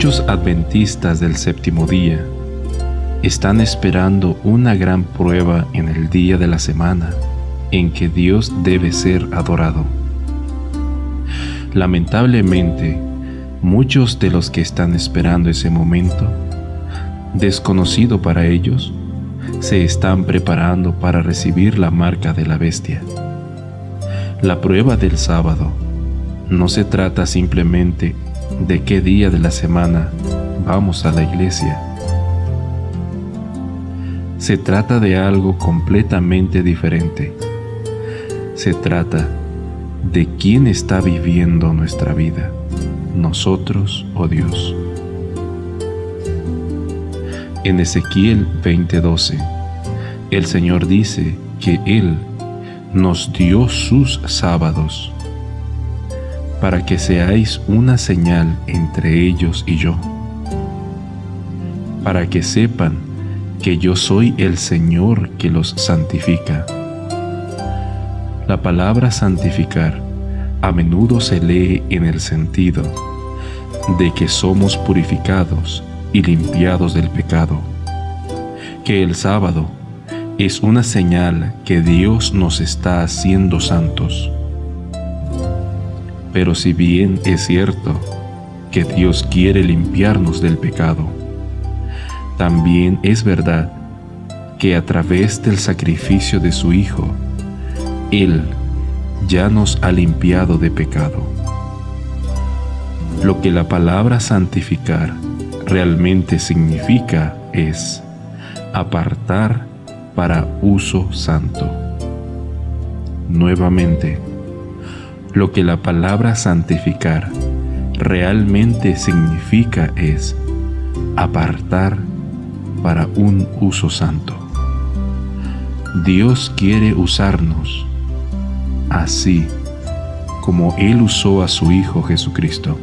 Muchos adventistas del séptimo día están esperando una gran prueba en el día de la semana en que Dios debe ser adorado. Lamentablemente, muchos de los que están esperando ese momento, desconocido para ellos, se están preparando para recibir la marca de la bestia. La prueba del sábado no se trata simplemente de qué día de la semana vamos a la iglesia. Se trata de algo completamente diferente. Se trata de quién está viviendo nuestra vida, nosotros o Dios. En Ezequiel 20:12, el Señor dice que Él nos dio sus sábados para que seáis una señal entre ellos y yo, para que sepan que yo soy el Señor que los santifica. La palabra santificar a menudo se lee en el sentido de que somos purificados y limpiados del pecado, que el sábado es una señal que Dios nos está haciendo santos. Pero si bien es cierto que Dios quiere limpiarnos del pecado, también es verdad que a través del sacrificio de su Hijo, Él ya nos ha limpiado de pecado. Lo que la palabra santificar realmente significa es apartar para uso santo. Nuevamente, lo que la palabra santificar realmente significa es apartar para un uso santo. Dios quiere usarnos así como Él usó a su Hijo Jesucristo.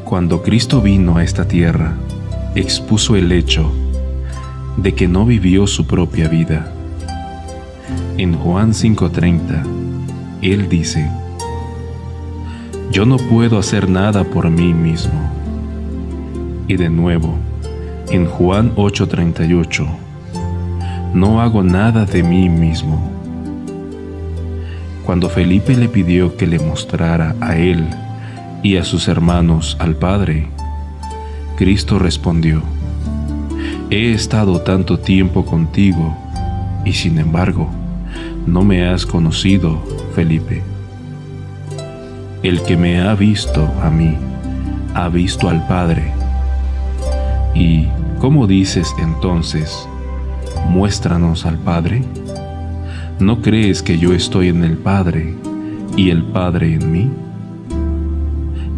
Cuando Cristo vino a esta tierra, expuso el hecho de que no vivió su propia vida. En Juan 5:30, Él dice: yo no puedo hacer nada por mí mismo. Y de nuevo, en Juan 8:38, no hago nada de mí mismo. Cuando Felipe le pidió que le mostrara a él y a sus hermanos al Padre, Cristo respondió: he estado tanto tiempo contigo y sin embargo no me has conocido, Felipe. El que me ha visto a mí, ha visto al Padre. ¿Y cómo dices entonces, muéstranos al Padre? ¿No crees que yo estoy en el Padre y el Padre en mí?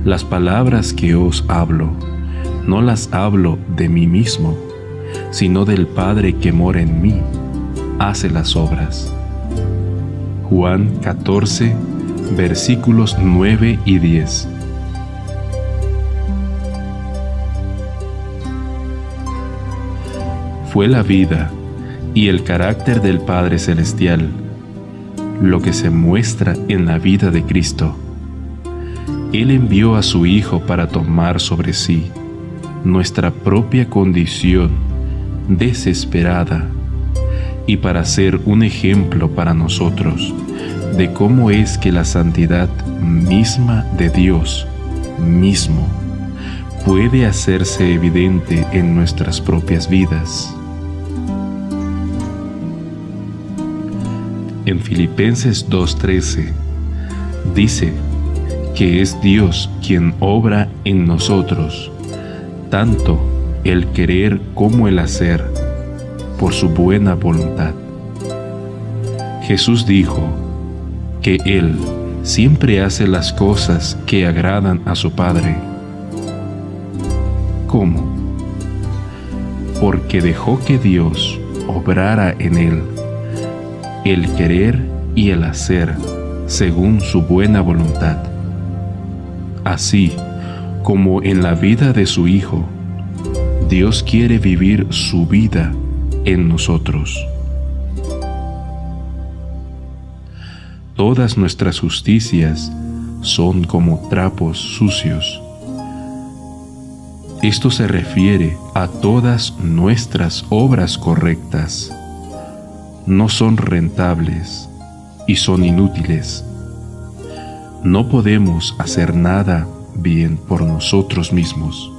Las palabras que os hablo, no las hablo de mí mismo, sino del Padre que mora en mí, hace las obras. Juan 14, versículos 9 y 10. Fue la vida y el carácter del Padre Celestial lo que se muestra en la vida de Cristo. Él envió a su Hijo para tomar sobre sí nuestra propia condición desesperada y para ser un ejemplo para nosotros de cómo es que la santidad misma de Dios mismo puede hacerse evidente en nuestras propias vidas. En Filipenses 2:13 dice que es Dios quien obra en nosotros, tanto el querer como el hacer, por su buena voluntad. Jesús dijo que Él siempre hace las cosas que agradan a su Padre. ¿Cómo? Porque dejó que Dios obrara en Él el querer y el hacer según su buena voluntad. Así como en la vida de su Hijo, Dios quiere vivir su vida en nosotros. Todas nuestras justicias son como trapos sucios. Esto se refiere a todas nuestras obras correctas. No son rentables y son inútiles. No podemos hacer nada bien por nosotros mismos,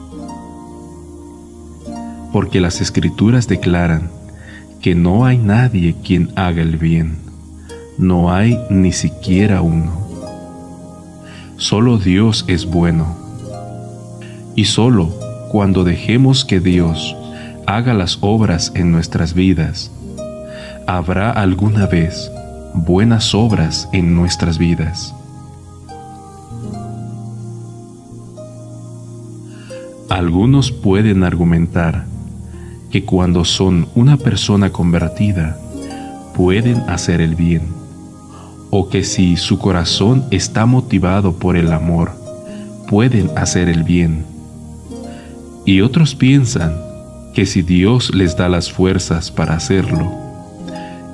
porque las Escrituras declaran que no hay nadie quien haga el bien, no hay ni siquiera uno. Solo Dios es bueno, y solo cuando dejemos que Dios haga las obras en nuestras vidas, habrá alguna vez buenas obras en nuestras vidas. Algunos pueden argumentar que cuando son una persona convertida, pueden hacer el bien, o que si su corazón está motivado por el amor, pueden hacer el bien. Y otros piensan que si Dios les da las fuerzas para hacerlo,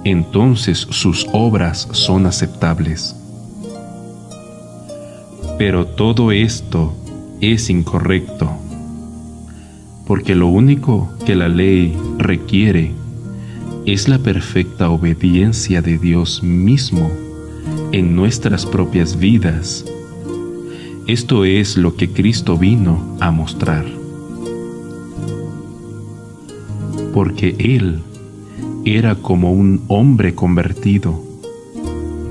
entonces sus obras son aceptables. Pero todo esto es incorrecto, porque lo único que la ley requiere es la perfecta obediencia de Dios mismo en nuestras propias vidas. Esto es lo que Cristo vino a mostrar. Porque Él era como un hombre convertido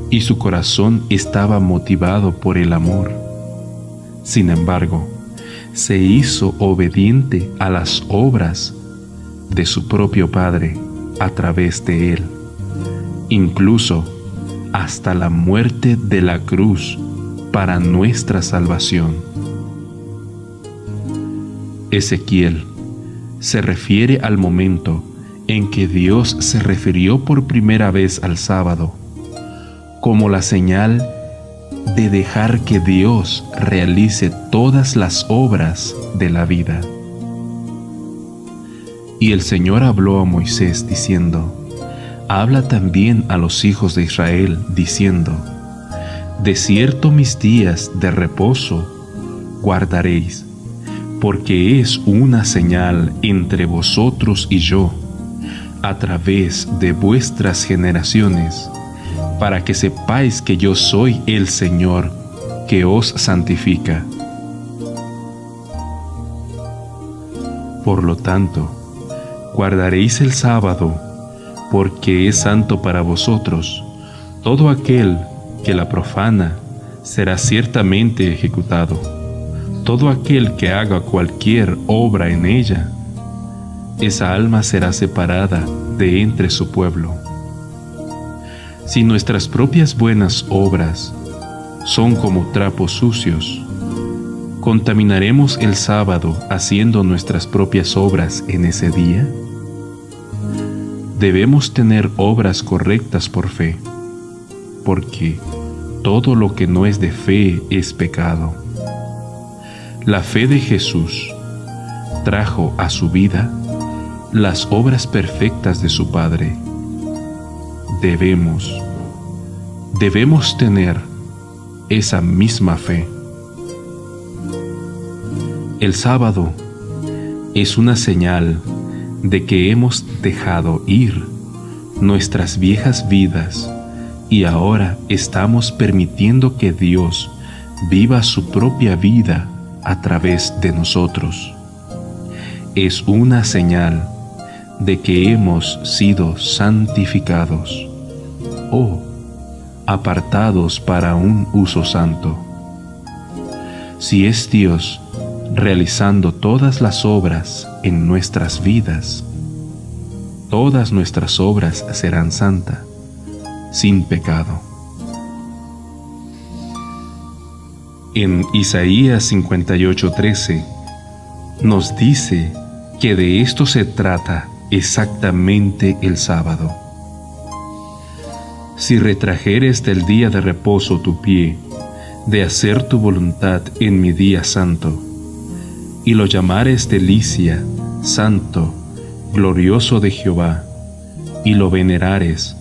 y su corazón estaba motivado por el amor. Sin embargo, se hizo obediente a las obras de su propio Padre a través de Él, incluso hasta la muerte de la cruz para nuestra salvación. Ezequiel se refiere al momento en que Dios se refirió por primera vez al sábado como la señal de dejar que Dios realice todas las obras de la vida. Y el Señor habló a Moisés diciendo: habla también a los hijos de Israel, diciendo: de cierto mis días de reposo guardaréis, porque es una señal entre vosotros y yo, a través de vuestras generaciones, para que sepáis que yo soy el Señor, que os santifica. Por lo tanto, guardaréis el sábado, porque es santo para vosotros. Todo aquel que la profana será ciertamente ejecutado. Todo aquel que haga cualquier obra en ella, esa alma será separada de entre su pueblo. Si nuestras propias buenas obras son como trapos sucios, ¿contaminaremos el sábado haciendo nuestras propias obras en ese día? Debemos tener obras correctas por fe, porque todo lo que no es de fe es pecado. La fe de Jesús trajo a su vida las obras perfectas de su Padre. Debemos tener esa misma fe. El sábado es una señal de que hemos dejado ir nuestras viejas vidas y ahora estamos permitiendo que Dios viva su propia vida a través de nosotros. Es una señal de que hemos sido santificados o apartados para un uso santo. Si es Dios realizando todas las obras en nuestras vidas, todas nuestras obras serán santas, sin pecado. En Isaías 58:13 nos dice que de esto se trata exactamente el sábado. Si retrajeres del día de reposo tu pie, de hacer tu voluntad en mi día santo, y lo llamares delicia, santo, glorioso de Jehová, y lo venerares,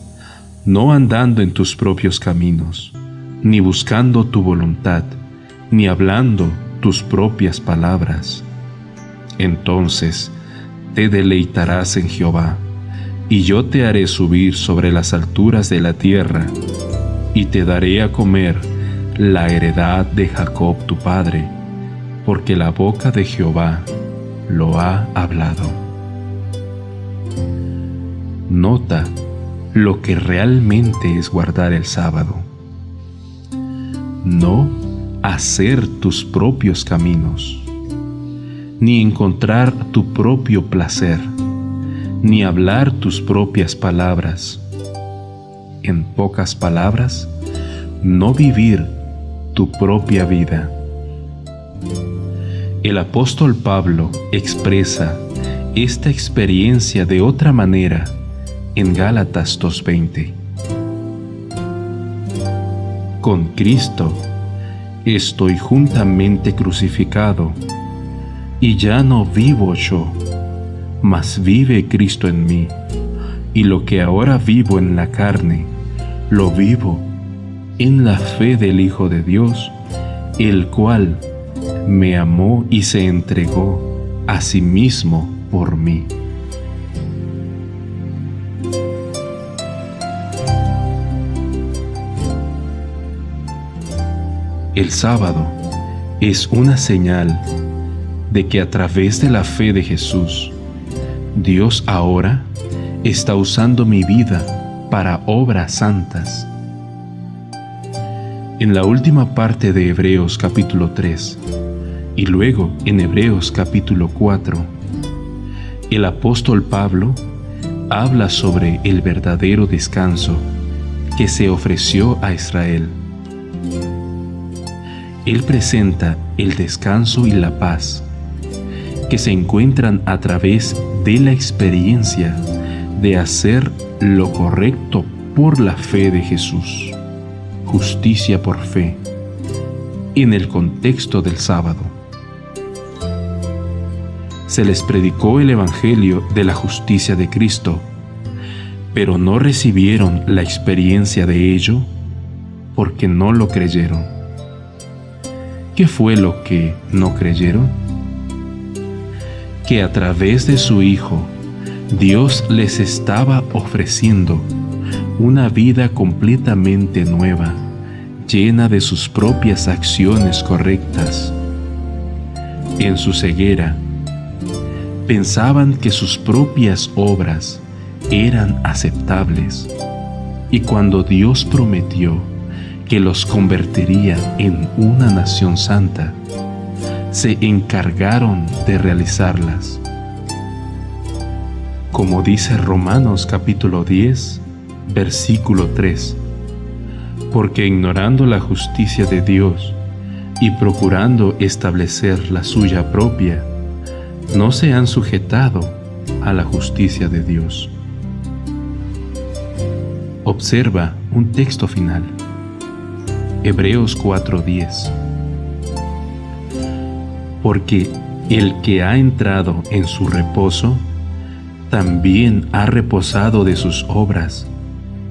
no andando en tus propios caminos, ni buscando tu voluntad, ni hablando tus propias palabras. Entonces te deleitarás en Jehová, y yo te haré subir sobre las alturas de la tierra, y te daré a comer la heredad de Jacob tu padre, porque la boca de Jehová lo ha hablado. Nota lo que realmente es guardar el sábado. No hacer tus propios caminos, ni encontrar tu propio placer, ni hablar tus propias palabras. En pocas palabras, no vivir tu propia vida. El apóstol Pablo expresa esta experiencia de otra manera en Gálatas 2:20. Con Cristo estoy juntamente crucificado, y ya no vivo yo, mas vive Cristo en mí, y lo que ahora vivo en la carne, lo vivo en la fe del Hijo de Dios, el cual me amó y se entregó a sí mismo por mí. El sábado es una señal de que a través de la fe de Jesús, Dios ahora está usando mi vida para obras santas. En la última parte de Hebreos capítulo 3 y luego en Hebreos capítulo 4, el apóstol Pablo habla sobre el verdadero descanso que se ofreció a Israel. Él presenta el descanso y la paz que se encuentran a través de la experiencia de hacer lo correcto por la fe de Jesús, justicia por fe, en el contexto del sábado. Se les predicó el Evangelio de la justicia de Cristo, pero no recibieron la experiencia de ello porque no lo creyeron. ¿Qué fue lo que no creyeron? Que a través de su Hijo, Dios les estaba ofreciendo una vida completamente nueva, llena de sus propias acciones correctas. En su ceguera, pensaban que sus propias obras eran aceptables, y cuando Dios prometió que los convertiría en una nación santa, se encargaron de realizarlas. Como dice Romanos capítulo 10, versículo 3, porque ignorando la justicia de Dios y procurando establecer la suya propia, no se han sujetado a la justicia de Dios. Observa un texto final. Hebreos 4:10. Porque el que ha entrado en su reposo, también ha reposado de sus obras,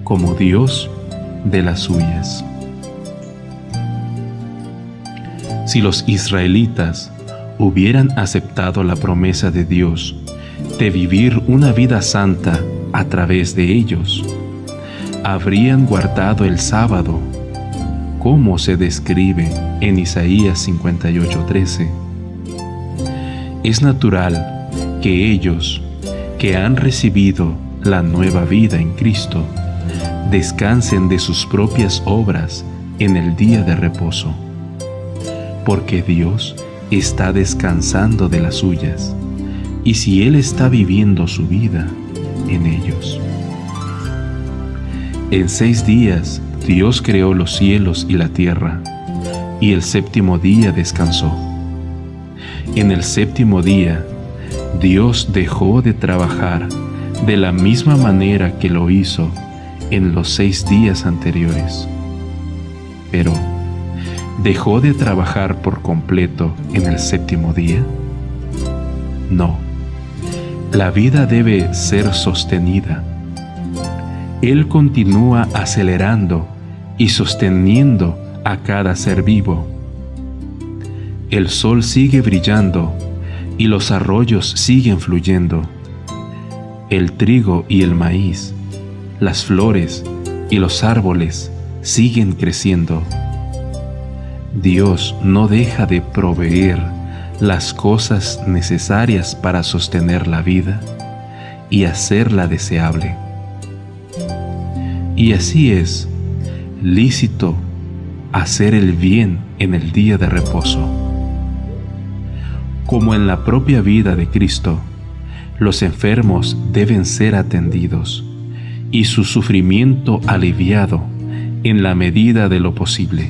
como Dios de las suyas. Si los israelitas hubieran aceptado la promesa de Dios de vivir una vida santa a través de ellos, habrían guardado el sábado, como se describe en Isaías 58:13. Es natural que ellos, que han recibido la nueva vida en Cristo, descansen de sus propias obras en el día de reposo, porque Dios está descansando de las suyas, y si Él está viviendo su vida en ellos. En 6 días Dios creó los cielos y la tierra, y el séptimo día descansó. En el séptimo día, Dios dejó de trabajar de la misma manera que lo hizo en los 6 días anteriores. Pero, ¿dejó de trabajar por completo en el séptimo día? No. La vida debe ser sostenida. Él continúa acelerando y sosteniendo a cada ser vivo. El sol sigue brillando y los arroyos siguen fluyendo. El trigo y el maíz, las flores y los árboles siguen creciendo. Dios no deja de proveer las cosas necesarias para sostener la vida y hacerla deseable. Y así es lícito hacer el bien en el día de reposo. Como en la propia vida de Cristo, los enfermos deben ser atendidos y su sufrimiento aliviado en la medida de lo posible.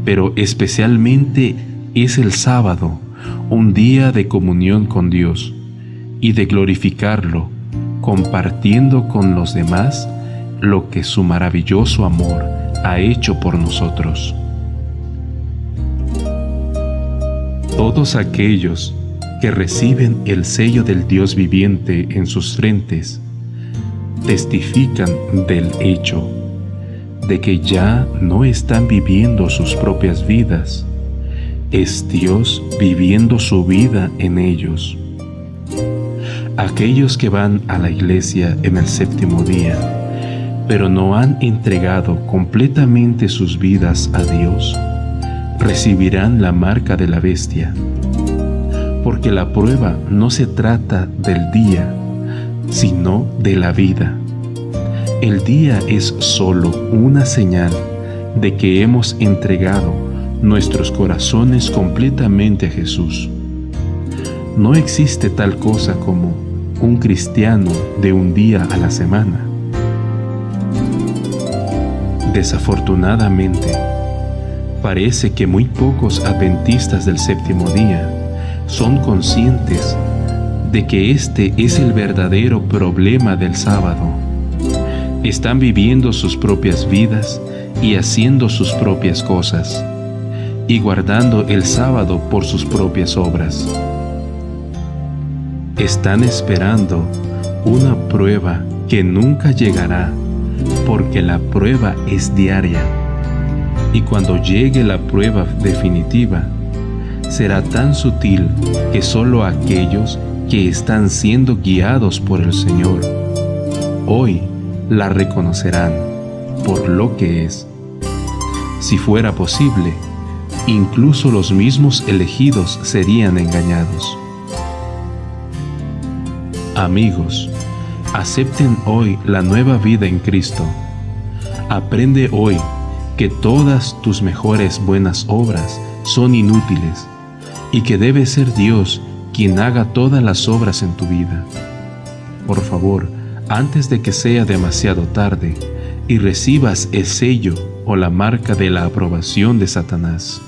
Pero especialmente es el sábado un día de comunión con Dios y de glorificarlo, compartiendo con los demás lo que su maravilloso amor ha hecho por nosotros. Todos aquellos que reciben el sello del Dios viviente en sus frentes testifican del hecho de que ya no están viviendo sus propias vidas, es Dios viviendo su vida en ellos. Aquellos que van a la iglesia en el séptimo día, pero no han entregado completamente sus vidas a Dios, recibirán la marca de la bestia, porque la prueba no se trata del día, sino de la vida. El día es solo una señal de que hemos entregado nuestros corazones completamente a Jesús. No existe tal cosa como un cristiano de un día a la semana. Desafortunadamente, parece que muy pocos adventistas del séptimo día son conscientes de que este es el verdadero problema del sábado. Están viviendo sus propias vidas y haciendo sus propias cosas, y guardando el sábado por sus propias obras. Están esperando una prueba que nunca llegará, porque la prueba es diaria, y cuando llegue la prueba definitiva, será tan sutil que solo aquellos que están siendo guiados por el Señor hoy la reconocerán por lo que es. Si fuera posible, incluso los mismos elegidos serían engañados. Amigos, acepten hoy la nueva vida en Cristo. Aprende hoy que todas tus mejores buenas obras son inútiles y que debe ser Dios quien haga todas las obras en tu vida. Por favor, antes de que sea demasiado tarde y recibas el sello o la marca de la aprobación de Satanás.